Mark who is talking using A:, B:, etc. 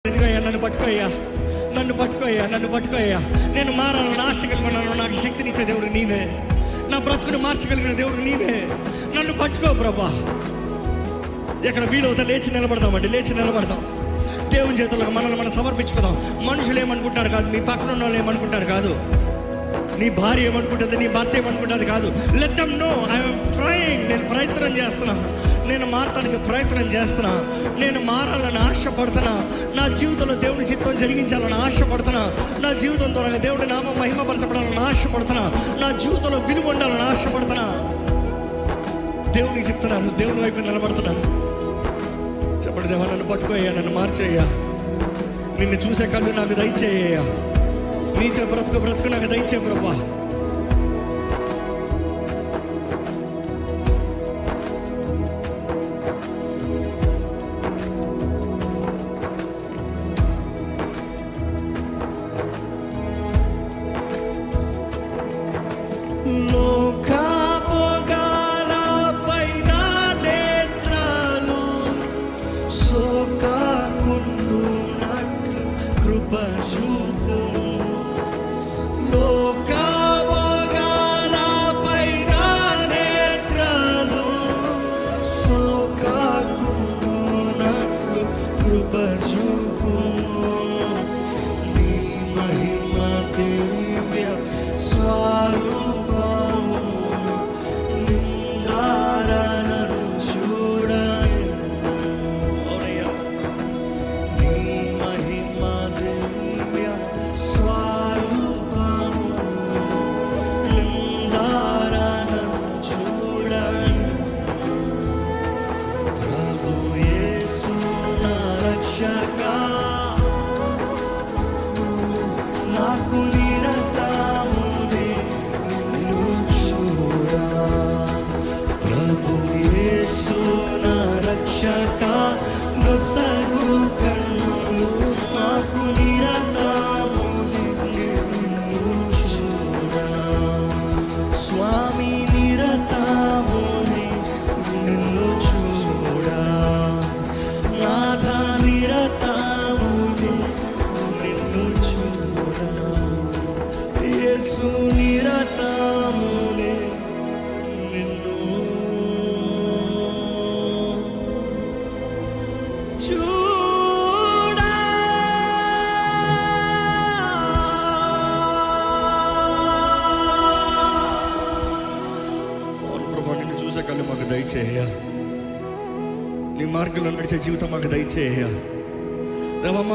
A: నన్ను పట్టుకోయ్యా, నన్ను పట్టుకోయ్యా, నన్ను పట్టుకోయ్యా. నేను మారాలని ఆశ కలిగినాను. నాకు శక్తినిచ్చే దేవుడు నీవే, నా బ్రతుకుని మార్చగలిగిన దేవుడు నీవే. నన్ను పట్టుకో ప్రభా. ఎక్కడ వీలవుతా లేచి నిలబడదామండి, లేచి నిలబడదాం. దేవుని చేతులకు మనల్ని మనం సమర్పించుకుందాం. మనుషులు ఏమనుకుంటారు కాదు, మీ పక్కన ఉన్న వాళ్ళు ఏమనుకుంటారు కాదు, నీ భార్య ఏమనుకుంటుంది, నీ భర్త ఏమనుకుంటుంది కాదు. Let them know I'm trying. నేను ప్రయత్నం చేస్తున్నా, నేను మారటానికి ప్రయత్నం చేస్తున్నా, నేను మారాలని ఆశపడుతున్నా, నా జీవితంలో దేవుని చిత్తం జరిగించాలని ఆశపడుతున్నా, నా జీవితం ద్వారా దేవుడి నామం మహిమపరచబడాలని ఆశపడుతున్నా, నా జీవితంలో విలువ ఉండాలని ఆశపడుతున్నా. దేవునికి చెప్తున్నాను, దేవుని వైపు నిలబడుతున్నాను. చెప్పండి, దేవా నన్ను పట్టుకోయ్యా, నన్ను మార్చేయ్యా, నిన్ను చూసే కళ్ళు నాకు దయచేయ్యా, నీతో బ్రతుకు నాకు దయచే ప్రభా. కళ్ళు మాకు దయచేయ, నీ మార్గంలో నడిచే జీవితం మాకు దయచేయ.